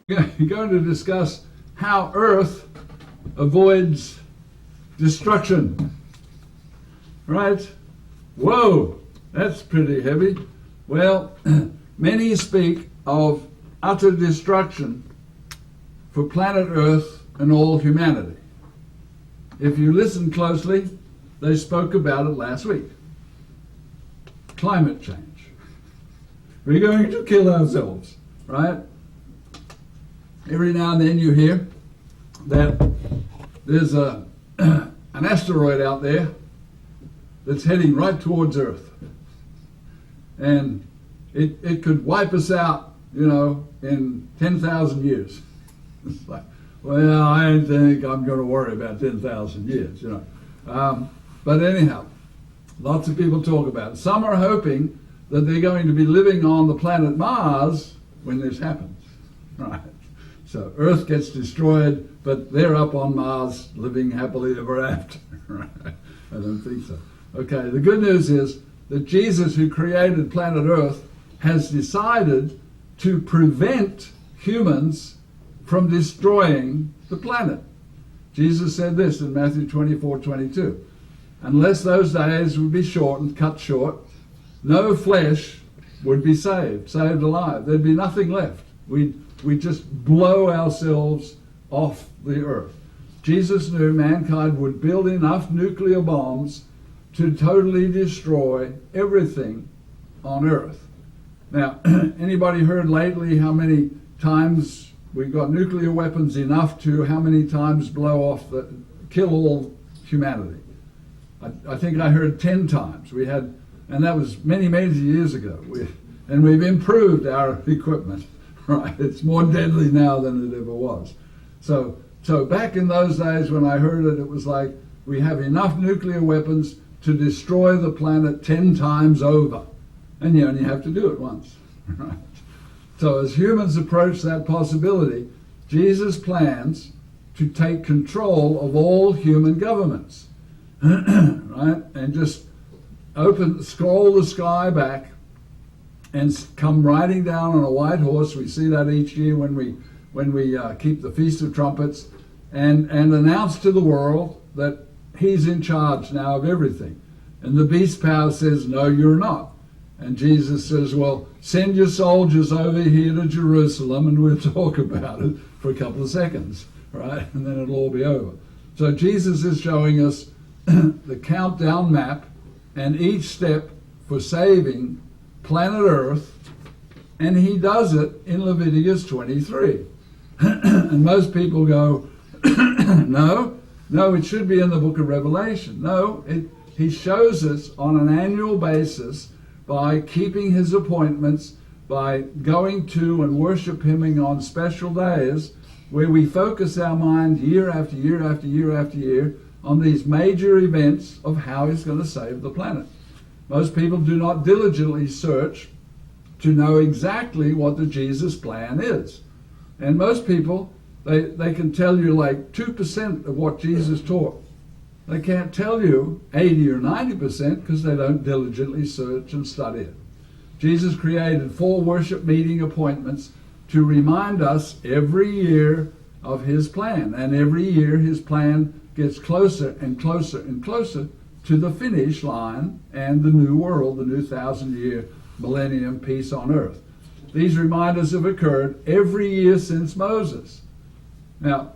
We're going to discuss how Earth avoids destruction. Right? Whoa, that's pretty heavy. Well, many speak of utter destruction for planet Earth and all humanity. If you listen closely, they spoke about it last week. Climate change. We're going to kill ourselves, right? Every now and then you hear that there's an asteroid out there that's heading right towards Earth. And it could wipe us out, in 10,000 years. It's like, well, I don't think I'm going to worry about 10,000 years, But anyhow, lots of people talk about it. Some are hoping that they're going to be living on the planet Mars when this happens, right? So Earth gets destroyed, but they're up on Mars living happily ever after. Right? I don't think so. Okay, the good news is that Jesus, who created planet Earth, has decided to prevent humans from destroying the planet. Jesus said this in Matthew 24:22. Unless those days would be shortened, cut short, no flesh would be saved alive. There'd be nothing left. We'd just blow ourselves off the earth. Jesus knew mankind would build enough nuclear bombs to totally destroy everything on earth. Now, anybody heard lately how many times we've got nuclear weapons enough to how many times kill all humanity? I think I heard 10 times. And that was many, many years ago. We've improved our equipment. Right, it's more deadly now than it ever was. So back in those days when I heard it, it was like we have enough nuclear weapons to destroy the planet 10 times over. And you only have to do it once. Right? So as humans approach that possibility, Jesus plans to take control of all human governments. Right? And just scroll the sky back and come riding down on a white horse. We see that each year when we keep the Feast of Trumpets, and announce to the world that he's in charge now of everything. And the beast power says, no, you're not. And Jesus says, well, send your soldiers over here to Jerusalem and we'll talk about it for a couple of seconds, right? And then it'll all be over. So Jesus is showing us the countdown map and each step for saving planet Earth, and he does it in Leviticus 23. And most people go, no, it should be in the book of Revelation. No, he shows us on an annual basis by keeping his appointments, by going to and worshiping on special days where we focus our mind year after year after year after year on these major events of how he's going to save the planet. Most people do not diligently search to know exactly what the Jesus plan is. And most people, they can tell you like 2% of what Jesus taught. They can't tell you 80 or 90% because they don't diligently search and study it. Jesus created 4 worship meeting appointments to remind us every year of his plan. And every year his plan gets closer and closer and closer to the finish line and the new world, the new 1,000-year millennium peace on earth. These reminders have occurred every year since Moses. Now,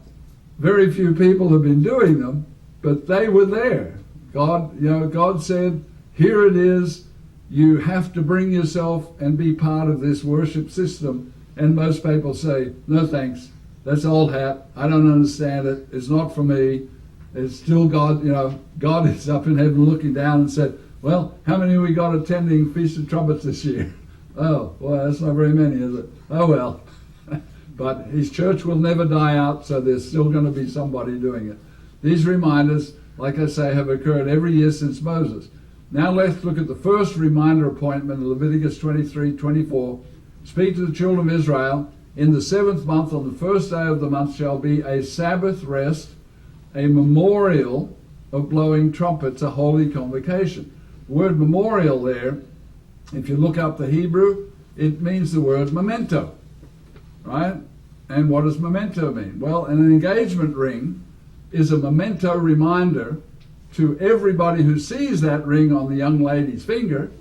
very few people have been doing them, but they were there. God said, here it is. You have to bring yourself and be part of this worship system. And most people say, no thanks. That's old hat. I don't understand it. It's not for me. It's still God, God is up in heaven looking down and said, well, how many we got attending Feast of Trumpets this year? Oh, well, that's not very many, is it? Oh, well. But his church will never die out, so there's still going to be somebody doing it. These reminders, like I say, have occurred every year since Moses. Now let's look at the first reminder appointment in Leviticus 23:24. Speak to the children of Israel, in the 7th month, on the first day of the month, shall be a Sabbath rest, a memorial of blowing trumpets, a holy convocation. The word memorial there, if you look up the Hebrew, it means the word memento, right? And what does memento mean? Well, an engagement ring is a memento reminder to everybody who sees that ring on the young lady's finger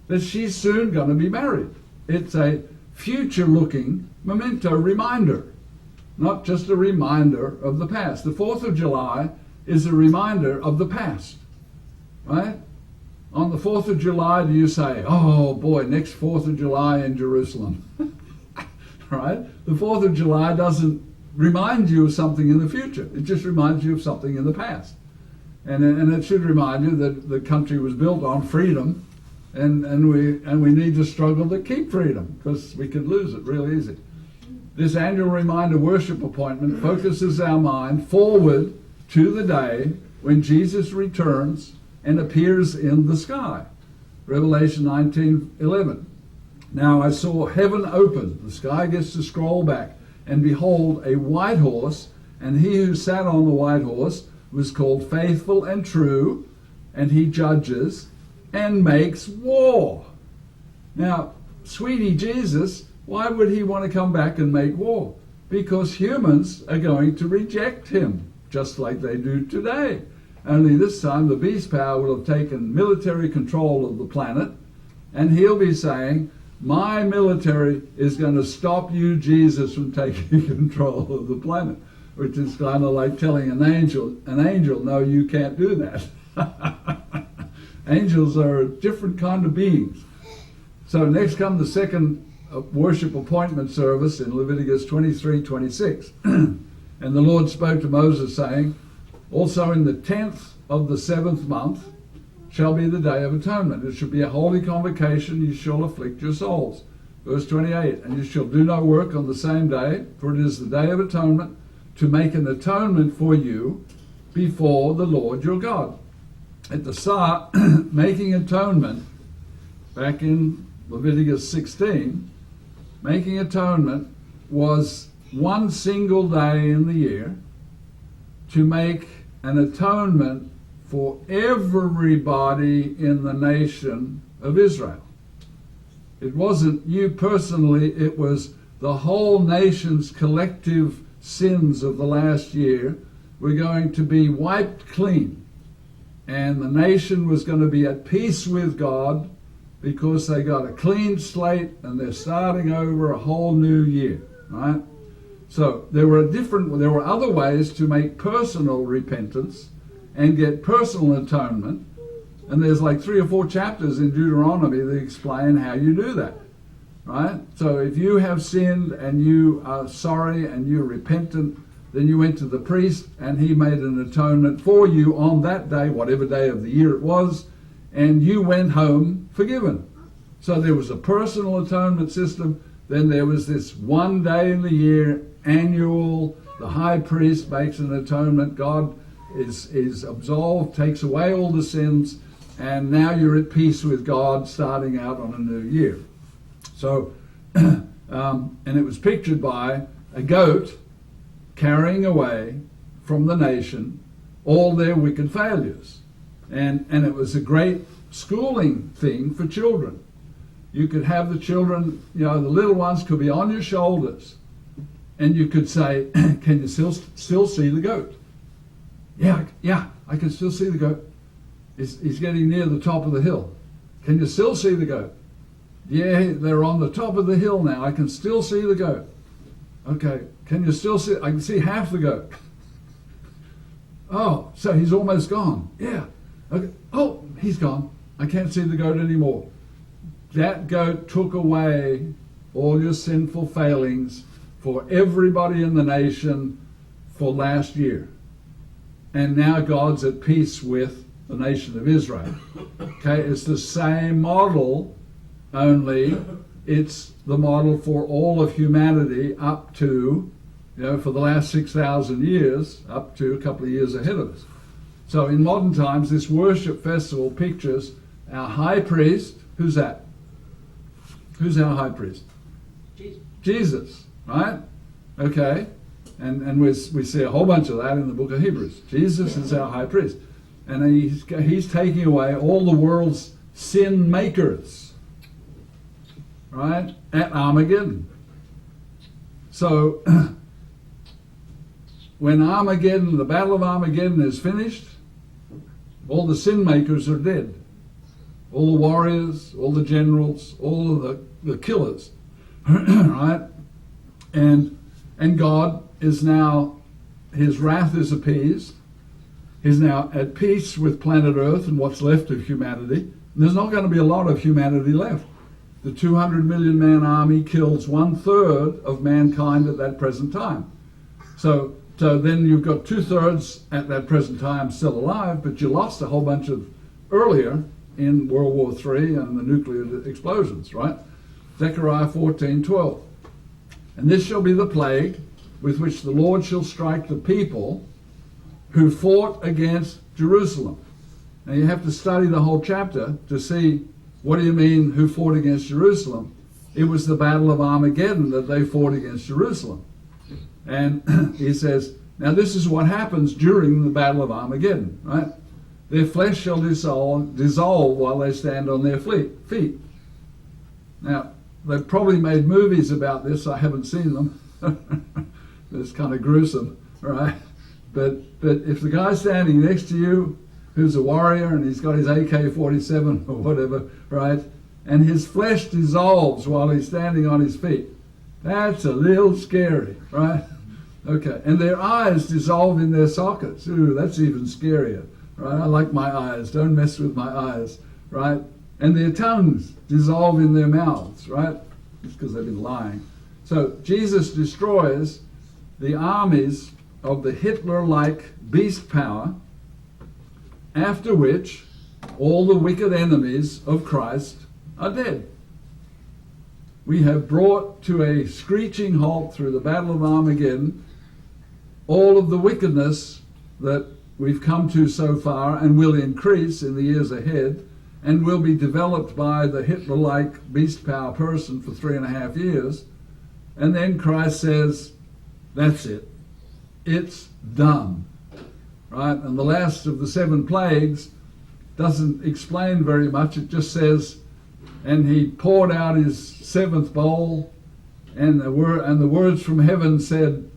that she's soon going to be married. It's a future-looking memento reminder, not just a reminder of the past. The 4th of July is a reminder of the past, right? On the 4th of July, do you say, oh boy, next 4th of July in Jerusalem? Right? The 4th of July doesn't remind you of something in the future. It just reminds you of something in the past. And it should remind you that the country was built on freedom, and we need to struggle to keep freedom, because we could lose it real easy. This annual reminder worship appointment focuses our mind forward to the day when Jesus returns and appears in the sky. Revelation 19:11. Now I saw heaven open, the sky gets to scroll back, and behold, a white horse, and he who sat on the white horse was called Faithful and True, and he judges and makes war. Now, sweetie Jesus, why would he want to come back and make war? Because humans are going to reject him, just like they do today. Only this time the beast power will have taken military control of the planet, and he'll be saying, my military is going to stop you, Jesus, from taking control of the planet, which is kind of like telling an angel, no, you can't do that. Angels are a different kind of beings. So next comes the second worship appointment service in Leviticus 23:26. And the Lord spoke to Moses, saying, also in the 10th of the 7th month shall be the day of atonement. It shall be a holy convocation. You shall afflict your souls. Verse 28, and you shall do no work on the same day, for it is the day of atonement, to make an atonement for you before the Lord your God. At the start, making atonement, back in Leviticus 16, making atonement was one single day in the year to make an atonement for everybody in the nation of Israel. It wasn't you personally, it was the whole nation's collective sins of the last year were going to be wiped clean. And the nation was going to be at peace with God because they got a clean slate and they're starting over a whole new year, right? So there were other ways to make personal repentance and get personal atonement. And there's like 3 or 4 chapters in Deuteronomy that explain how you do that, right? So if you have sinned and you are sorry and you're repentant, then you went to the priest and he made an atonement for you on that day, whatever day of the year it was, and you went home forgiven. So there was a personal atonement system. Then there was this one day in the year, annual, the high priest makes an atonement. God is absolved, takes away all the sins, and now you're at peace with God starting out on a new year. So, and it was pictured by a goat carrying away from the nation all their wicked failures. And it was a great schooling thing for children. You could have the children, the little ones could be on your shoulders, and you could say, can you still see the goat? Yeah, I can still see the goat. He's getting near the top of the hill. Can you still see the goat? Yeah, they're on the top of the hill now. I can still see the goat. Okay, can you still see? I can see half the goat. Oh, so he's almost gone. Yeah. Okay. Oh, he's gone. I can't see the goat anymore. That goat took away all your sinful failings for everybody in the nation for last year. And now God's at peace with the nation of Israel. Okay, it's the same model, only it's the model for all of humanity up to, for the last 6,000 years, up to a couple of years ahead of us. So in modern times, this worship festival pictures our high priest. Who's that? Who's our high priest? Jesus, right? Okay. And we see a whole bunch of that in the book of Hebrews. Jesus is our high priest. And he's taking away all the world's sin makers, right, at Armageddon. So when Armageddon, the Battle of Armageddon is finished, all the sin makers are dead. All the warriors, all the generals, all of the killers, right? And God is now, his wrath is appeased. He's now at peace with planet Earth and what's left of humanity. And there's not going to be a lot of humanity left. The 200 million man army kills 1/3 of mankind at that present time. So then you've got 2/3 at that present time still alive, but you lost a whole bunch of earlier in World War III and the nuclear explosions, right? Zechariah 14:12. And this shall be the plague with which the Lord shall strike the people who fought against Jerusalem. Now you have to study the whole chapter to see, what do you mean who fought against Jerusalem? It was the Battle of Armageddon that they fought against Jerusalem. And he says, now this is what happens during the Battle of Armageddon, right? Their flesh shall dissolve while they stand on their feet. Now, they've probably made movies about this. I haven't seen them. It's kind of gruesome, right? But if the guy standing next to you, who's a warrior and he's got his AK-47 or whatever, right? And his flesh dissolves while he's standing on his feet. That's a little scary, right? Okay, and their eyes dissolve in their sockets. Ooh, that's even scarier. Right? I like my eyes. Don't mess with my eyes. Right? And their tongues dissolve in their mouths. Right? It's because they've been lying. So Jesus destroys the armies of the Hitler-like beast power, after which all the wicked enemies of Christ are dead. We have brought to a screeching halt through the Battle of Armageddon all of the wickedness that we've come to so far and will increase in the years ahead and will be developed by the Hitler-like beast power person for 3.5 years. And then Christ says, that's it. It's done. Right? And the last of the 7 plagues doesn't explain very much. It just says, and he poured out his 7th bowl, and the words from heaven said,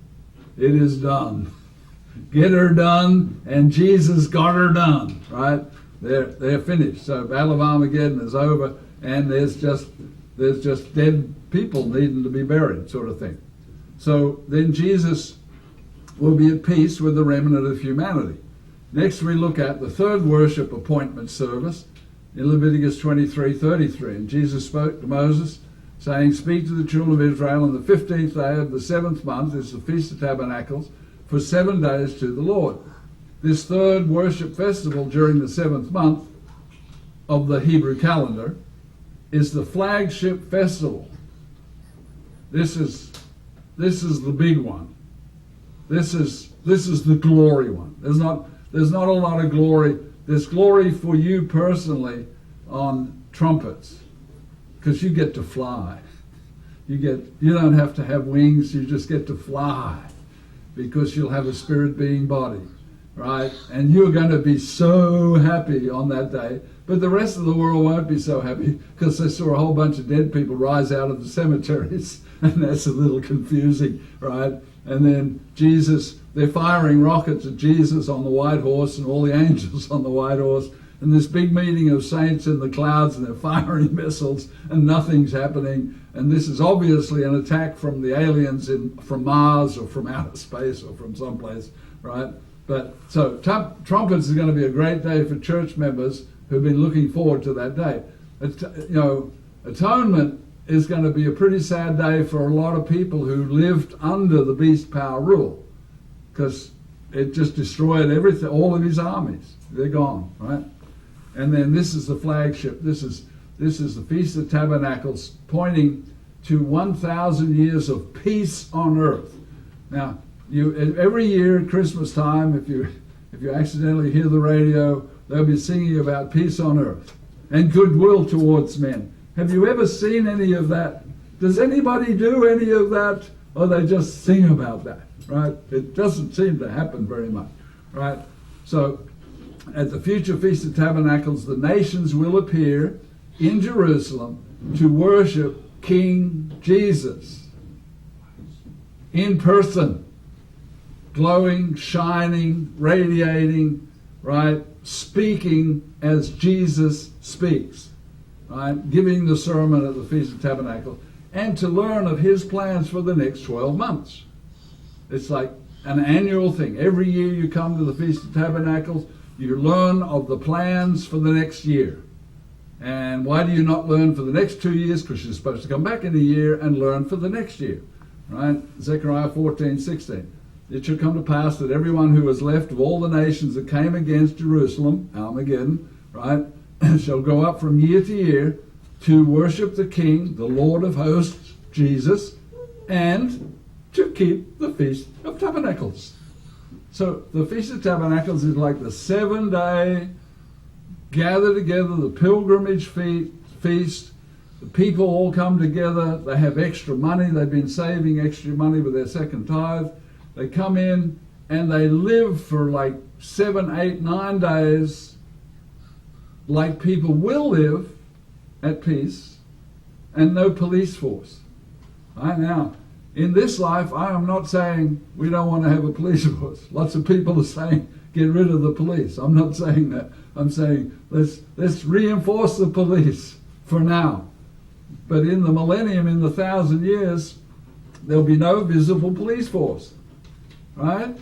it is done. Get her done, and Jesus got her done, right? They're finished. So Battle of Armageddon is over, and there's just dead people needing to be buried, sort of thing. So then Jesus will be at peace with the remnant of humanity. Next we look at the third worship appointment service in Leviticus 23:33. And Jesus spoke to Moses, saying, speak to the children of Israel on the 15th day of the 7th month, is the Feast of Tabernacles, for 7 days to the Lord. This third worship festival during the 7th month of the Hebrew calendar is the flagship festival. This is the big one. This is the glory one. There's not a lot of glory. There's glory for you personally on trumpets, because you get to fly. You don't have to have wings. You just get to fly, because you'll have a spirit being body, right? And you're going to be so happy on that day. But the rest of the world won't be so happy, because they saw a whole bunch of dead people rise out of the cemeteries, and that's a little confusing, right? And then Jesus, they're firing rockets at Jesus on the white horse and all the angels on the white horse, and this big meeting of saints in the clouds, and they're firing missiles, and nothing's happening. And this is obviously an attack from the aliens from Mars or from outer space or from someplace, right? But so trumpets is going to be a great day for church members who've been looking forward to that day. Atonement is going to be a pretty sad day for a lot of people who lived under the beast power rule, because it just destroyed everything, all of his armies. They're gone, right? And then this is the flagship. This is the Feast of Tabernacles, pointing to 1,000 years of peace on earth. Now, every year at Christmas time, if you accidentally hear the radio, they'll be singing about peace on earth and goodwill towards men. Have you ever seen any of that? Does anybody do any of that, or they just sing about that, right? It doesn't seem to happen very much, right? So at the future Feast of Tabernacles, the nations will appear in Jerusalem to worship King Jesus in person. glowing, shining, radiating, right? Speaking as Jesus speaks, right? Giving the sermon at the Feast of Tabernacles, and to learn of his plans for the next 12 months. It's like an annual thing. Every year you come to the Feast of Tabernacles, you learn of the plans for the next year. And why do you not learn for the next 2 years? Because you're supposed to come back in a year and learn for the next year, right? Zechariah 14:16. It shall come to pass that everyone who is left of all the nations that came against Jerusalem, Armageddon, right, shall go up from year to year to worship the King, the Lord of hosts, Jesus, and to keep the Feast of Tabernacles. So the Feast of Tabernacles is like the 7-day gather together, the pilgrimage feast. The people all come together. They have extra money. They've been saving extra money with their second tithe. They come in and they live for like 7, 8, 9 days like people will live at peace, and no police force. Right now, in this life, I am not saying we don't want to have a police force. Lots of people are saying get rid of the police. I'm not saying that. I'm saying let's reinforce the police for now. But in the millennium, in the 1,000 years, there'll be no visible police force, right?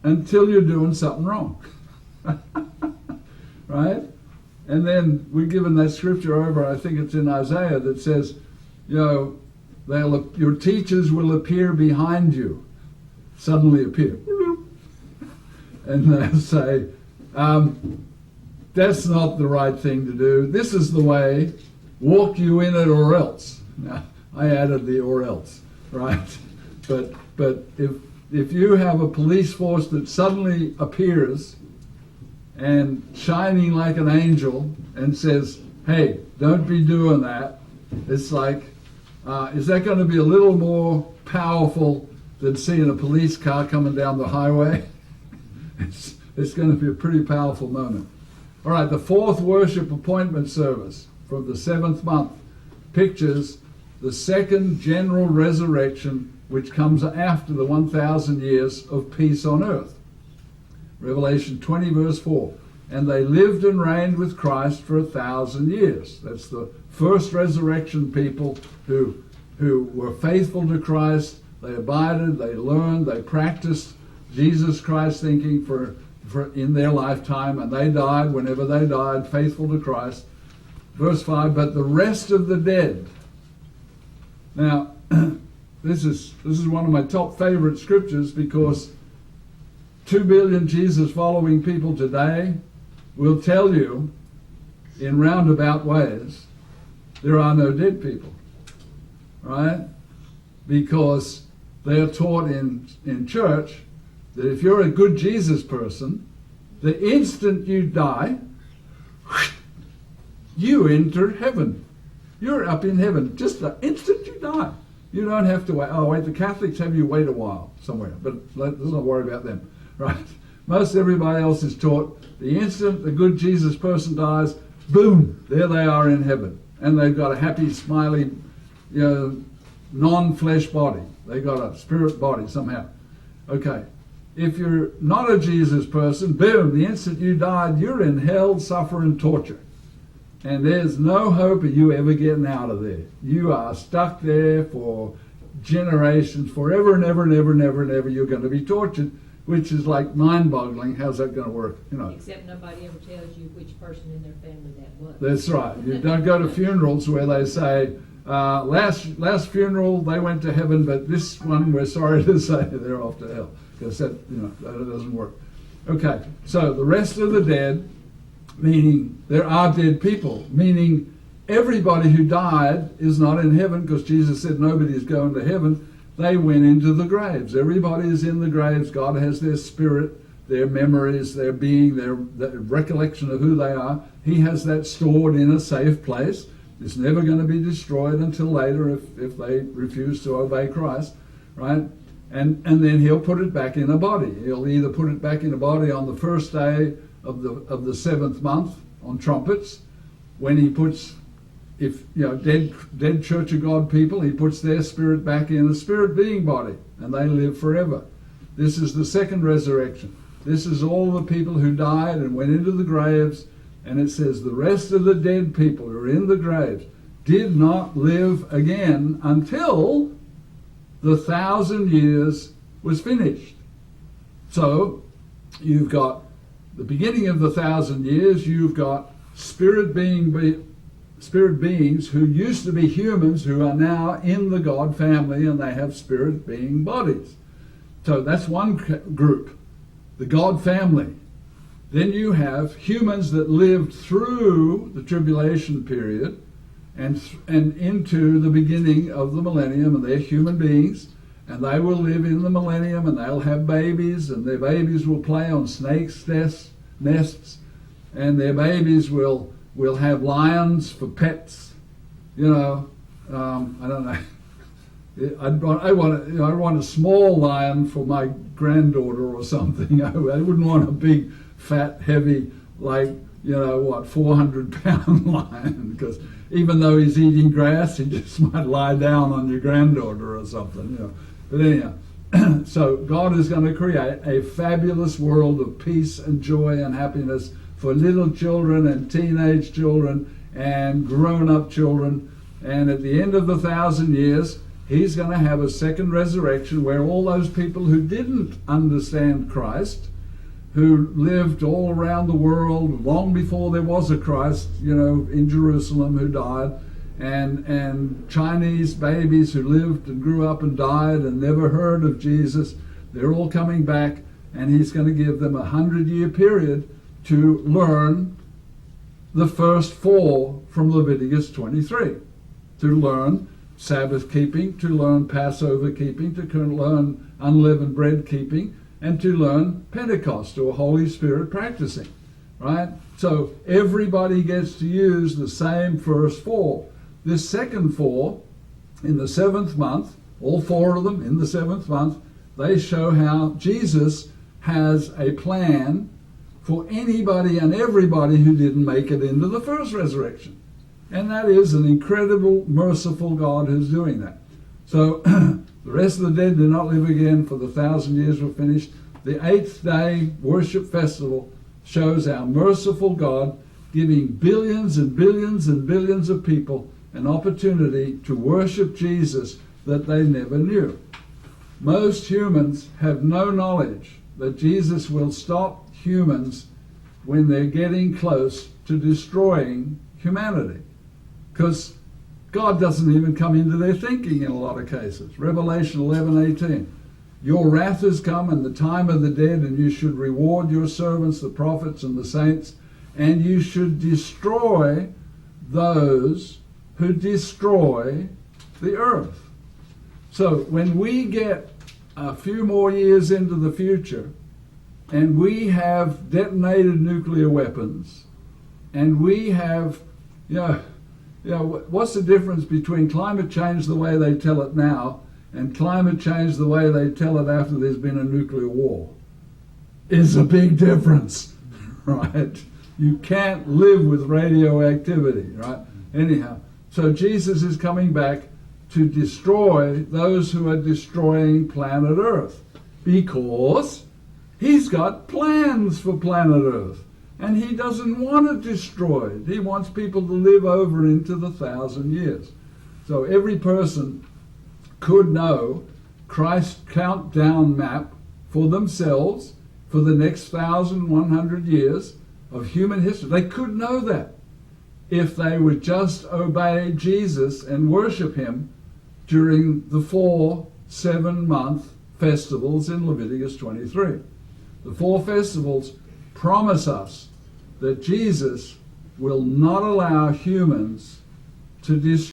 Until you're doing something wrong, right? And then we're given that scripture over, I think it's in Isaiah, that says, you know, your teachers will appear behind you, suddenly appear. And they'll say, that's not the right thing to do. This is the way, walk you in it or else. Now, I added the or else, right? But if you have a police force that suddenly appears and shining like an angel and says, hey, don't be doing that, it's like, is that going to be a little more powerful than seeing a police car coming down the highway? It's going to be a pretty powerful moment. All right, the fourth worship appointment service from the 7th month pictures the second general resurrection, which comes after the 1,000 years of peace on earth. Revelation 20 verse 4. And they lived and reigned with Christ for 1,000 years. That's the first resurrection people who were faithful to Christ. They abided, they learned, they practiced Jesus Christ thinking for in their lifetime, and they died whenever they died, faithful to Christ. Verse 5, but the rest of the dead. Now, this is one of my top favorite scriptures, because 2 billion Jesus following people today will tell you in roundabout ways there are no dead people, right? Because they are taught in church that if you're a good Jesus person, the instant you die, you enter heaven. You're up in heaven just the instant you die. You don't have to wait. Oh, wait, the Catholics have you wait a while somewhere, but let's not worry about them, right? Most everybody else is taught the instant the good Jesus person dies, boom, there they are in heaven. And they've got a happy, smiley, non-flesh body. They've got a spirit body somehow. Okay. If you're not a Jesus person, boom, the instant you died, you're in hell, suffering, torture. And there's no hope of you ever getting out of there. You are stuck there for generations, forever and ever and ever and ever and ever. You're going to be tortured, which is like mind-boggling. How's that going to work? Except nobody ever tells you which person in their family that was. That's right. You don't go to funerals where they say, last funeral they went to heaven, but this one we're sorry to say they're off to hell. Because that doesn't work. Okay, so the rest of the dead, meaning there are dead people, meaning everybody who died is not in heaven, because Jesus said nobody is going to heaven. They went into the graves. Everybody is in the graves. God has their spirit, their memories, their being, their recollection of who they are. He has that stored in a safe place. It's never going to be destroyed until later if they refuse to obey Christ, right? And then he'll put it back in a body. He'll either put it back in a body on the first day of the 7th month on trumpets, when he puts, dead Church of God people, he puts their spirit back in a spirit being body, and they live forever. This is the second resurrection. This is all the people who died and went into the graves. And it says the rest of the dead people who are in the graves did not live again until the 1,000 years was finished. So you've got the beginning of the 1,000 years, you've got spirit beings who used to be humans who are now in the God family, and they have spirit being bodies. So that's one group, the God family. Then you have humans that lived through the tribulation period and into the beginning of the millennium, and they're human beings, and they will live in the millennium, and they'll have babies, and their babies will play on snakes' nests, and their babies will have lions for pets. You know, I don't know. I want a small lion for my granddaughter or something. I wouldn't want a big, fat, heavy, 400-pound lion, because even though he's eating grass, he just might lie down on your granddaughter or something. You know. But anyhow, so God is going to create a fabulous world of peace and joy and happiness for little children and teenage children and grown-up children. And at the end of the 1,000 years, he's going to have a second resurrection where all those people who didn't understand Christ, who lived all around the world long before there was a Christ, in Jerusalem, who died, and Chinese babies who lived and grew up and died and never heard of Jesus, they're all coming back, and he's going to give them 100-year period to learn the first 4 from Leviticus 23, to learn Sabbath keeping, to learn Passover keeping, to learn unleavened bread keeping, and to learn Pentecost, or Holy Spirit practicing, right? So everybody gets to use the same first 4. This second 4, in the 7th month, all 4 of them in the 7th month, they show how Jesus has a plan for anybody and everybody who didn't make it into the first resurrection. And that is an incredible, merciful God who's doing that. So the rest of the dead do not live again, for the 1,000 years were finished. The 8th day worship festival shows our merciful God giving billions and billions and billions of people an opportunity to worship Jesus that they never knew. Most humans have no knowledge that Jesus will stop humans when they're getting close to destroying humanity, because God doesn't even come into their thinking in a lot of cases. Revelation 11:18. Your wrath has come, and the time of the dead, and you should reward your servants, the prophets and the saints, and you should destroy those who destroy the earth. So when we get a few more years into the future, and we have detonated nuclear weapons, and we have, what's the difference between climate change the way they tell it now and climate change the way they tell it after there's been a nuclear war? Is a big difference, right? You can't live with radioactivity, right? Anyhow, so Jesus is coming back to destroy those who are destroying planet Earth, because he's got plans for planet Earth, and he doesn't want it destroyed. He wants people to live over into the 1,000 years. So every person could know Christ's countdown map for themselves for the next 1,100 years of human history. They could know that if they would just obey Jesus and worship him during the 4 7-month festivals in Leviticus 23. The 4 festivals promise us that Jesus will not allow humans to destroy